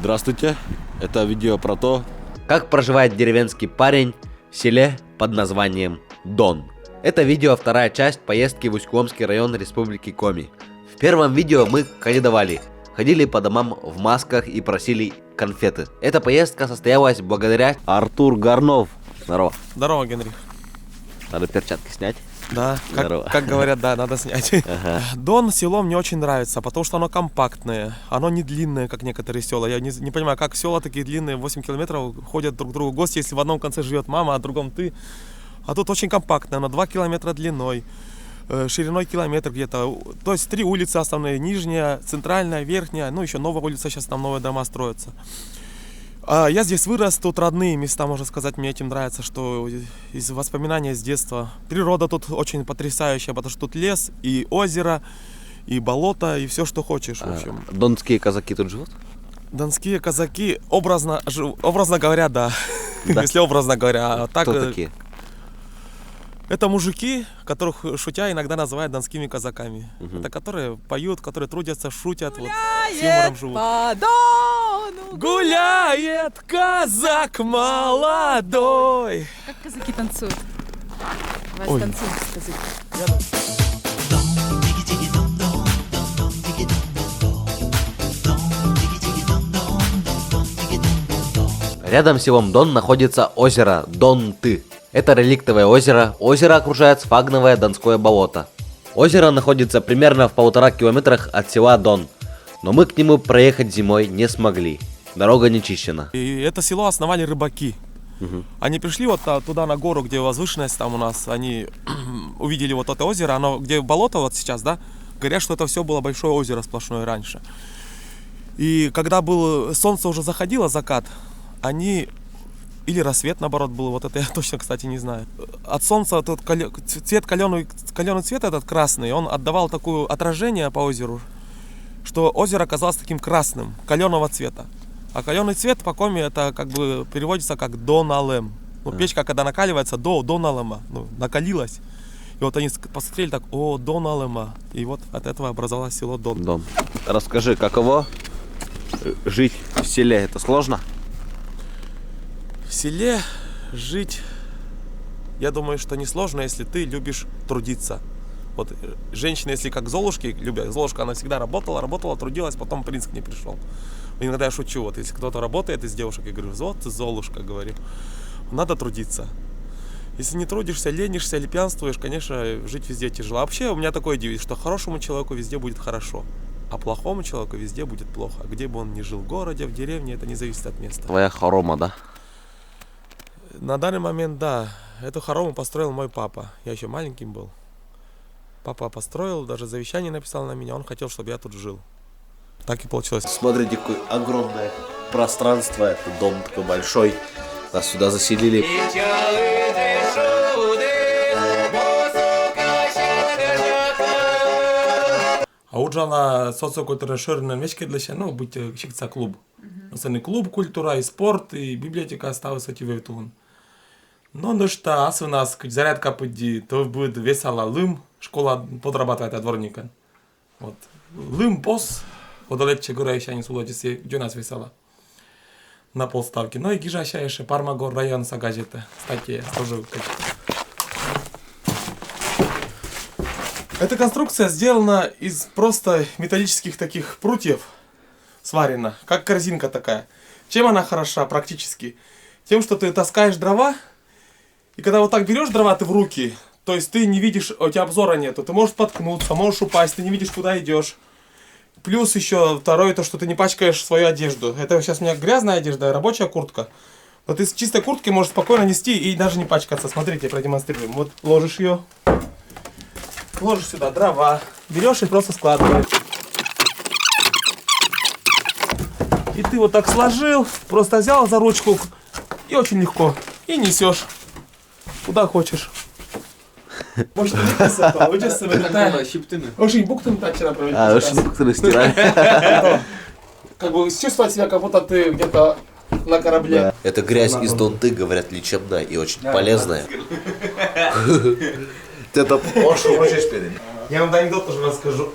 Здравствуйте, это видео про то, как проживает деревенский парень в селе под названием Дон. Это видео вторая часть поездки в Усть-Куломский район Республики Коми. В первом видео мы кандидовали, ходили по домам в масках и просили конфеты. Эта поездка состоялась благодаря Артур Горнов. Здорово. Здорово, Генри. Надо перчатки снять. Да, как говорят, да, надо снять. Ага. Дон село мне очень нравится, потому что оно компактное, оно не длинное, как некоторые села. Я не понимаю, как села такие длинные, 8 километров, ходят друг к другу гости, если в одном конце живет мама, а в другом ты. А тут очень компактное, оно 2 километра длиной, шириной километр где-то. То есть 3 улицы основные, нижняя, центральная, верхняя, ну еще новая улица, сейчас там новые дома строятся. Я здесь вырос, тут родные места, можно сказать, мне этим нравится, что из воспоминаний с детства. Природа тут очень потрясающая, потому что тут лес, и озеро, и болото, и все, что хочешь, в общем. Донские казаки тут живут? Донские казаки, образно говоря, да. Да. Если образно говоря. А так, Кто такие? это мужики, которых, шутя, иногда называют донскими казаками. Мгм. Это которые поют, которые трудятся, шутят, вот, с юмором живут. По Дону Гуляет казак молодой. Как казаки танцуют? Вась, Ой. танцуют казаки. Рядом с селом Дон находится озеро Дон-Ты. Это реликтовое озеро. Озеро окружает сфагновое Донское болото. Озеро находится примерно в 1,5 километрах от села Дон, но мы к нему проехать зимой не смогли. Дорога не чищена. И это село основали рыбаки. Мгм. Они пришли вот туда на гору, где возвышенность там у нас, они увидели вот это озеро, оно где болото вот сейчас, да, говорят, что это все было большое озеро сплошное раньше. И когда солнце уже заходило, закат, они, или рассвет наоборот был, вот это я точно, кстати, не знаю. От солнца тот цвет каленый цвет этот красный, он отдавал такое отражение по озеру, что озеро оказалось таким красным, каленого цвета. А каленый цвет по коми это как бы переводится как доналем. Ну, печка, когда накаливается, доналема, ну, накалилась. И вот они посмотрели так, о, доналема. И вот от этого образовалось село Дон. Дон. Расскажи, каково жить в селе? Это сложно? В селе жить, я думаю, что несложно, если ты любишь трудиться. Вот женщина, если как Золушки любят, Золушка, она всегда работала, трудилась, потом принц к ней пришел. Иногда я шучу, вот если кто-то работает из девушек, я говорю, вот ты Золушка, говорю, надо трудиться. Если не трудишься, ленишься или пьянствуешь, конечно, жить везде тяжело. А вообще у меня такой девиз, что хорошему человеку везде будет хорошо, а плохому человеку везде будет плохо. Где бы он ни жил, в городе, в деревне, это не зависит от места. Твоя хорома, да? На данный момент, да, эту хорому построил мой папа. Я еще маленьким был. Папа построил, даже завещание написал на меня, он хотел, чтобы я тут жил. Так и получилось. Смотрите, какое огромное пространство. Это дом такой большой. Нас сюда заселили. Ауджала социокультурно вещи для себя, ну, быть щекца клуб. Это клуб, культура и спорт, и библиотека осталась эти вейтун. Но ну что, as у нас зарядка пойди, то будет весело. Лым, школа подрабатывает от дворника. Вот. Лым, босс, удалече гора еще не судите, где у нас весело. На полставки. Ну и гижаща еще Пармагор район сагажета. Статья, тоже Эта конструкция сделана из просто металлических таких прутьев, сварена, как корзинка такая. Чем она хороша практически? Тем, что ты таскаешь дрова, и когда вот так берешь дрова ты в руки, то есть ты не видишь, у тебя обзора нету, ты можешь споткнуться, можешь упасть, ты не видишь, куда идешь. Плюс еще второе, то, что ты не пачкаешь свою одежду. Это сейчас у меня грязная одежда, рабочая куртка. Но ты с чистой курткой можешь спокойно нести и даже не пачкаться. Смотрите, продемонстрируем. Вот ложишь ее, ложишь сюда дрова, берешь и просто складываешь. И ты вот так сложил, просто взял за ручку и очень легко. И несешь куда хочешь. Может, не писать, а вы сейчас очень буктами так вчера провели. Очень быстро стирали. Как бы чувствовать себя, как будто ты где-то на корабле. Это грязь из Дон-Ты, говорят, лечебная и очень полезная. Ты это Я вам анекдот тоже расскажу.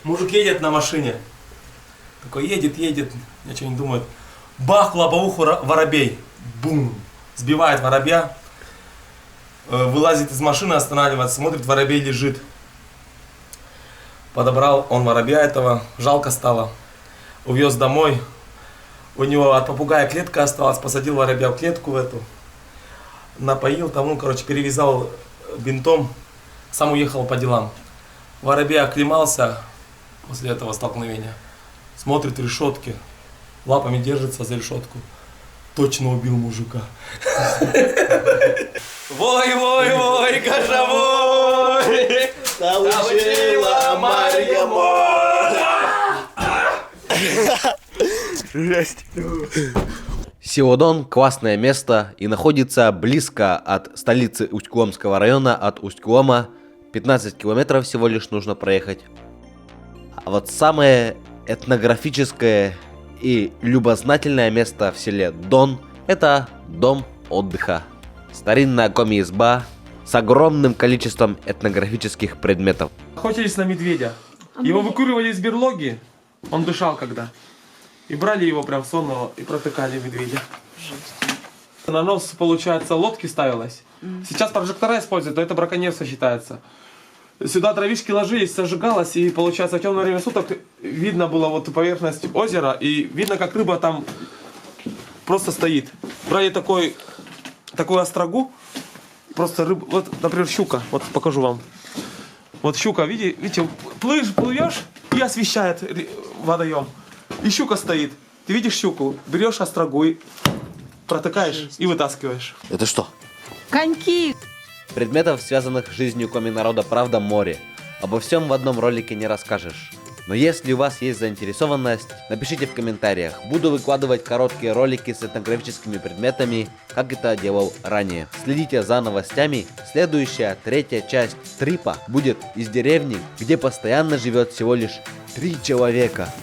Мужик едет на машине. Такой едет, ничего не думает. Бах, лобовуху воробей. Бум. Сбивает воробья. Вылазит из машины, останавливается, смотрит, воробей лежит. Подобрал он воробья этого, жалко стало. Увез домой. У него от попугая клетка осталась, посадил воробья в клетку в эту. Напоил тому, короче, перевязал бинтом. Сам уехал по делам. Воробей оклемался после этого столкновения. Смотрит решетки. Лапами держится за решетку. Точно убил мужика. Вой, вой, вой, кошевой! Научила Марья Село Дон – классное место и находится близко от столицы Усть-Куломского района, от Усть-Кулома. 15 километров всего лишь нужно проехать. А вот самое этнографическое и любознательное место в селе Дон – это дом отдыха. Старинная коми-изба с огромным количеством этнографических предметов. Охотились на медведя. Его выкуривали из берлоги. Он дышал когда. И брали его прям сонного и протыкали медведя. На нос, получается, лодки ставилось. Сейчас прожектора используют, но это браконьерство считается. Сюда травишки ложились, сожигалось, и, получается, в темное время суток видно было вот поверхность озера, и видно, как рыба там просто стоит. Брали такую острогу, просто рыбу, вот, например, щука, вот покажу вам. Вот щука, видите, плывешь и освещает водоем. И щука стоит. Ты видишь щуку, берешь острогу и протыкаешь и вытаскиваешь. Это что? Коньки. Предметов, связанных с жизнью коми-народа, правда море. Обо всем в одном ролике не расскажешь. Но если у вас есть заинтересованность, напишите в комментариях. Буду выкладывать короткие ролики с этнографическими предметами, как это делал ранее. Следите за новостями. Следующая, 3-я часть трипа будет из деревни, где постоянно живет всего лишь 3 человека.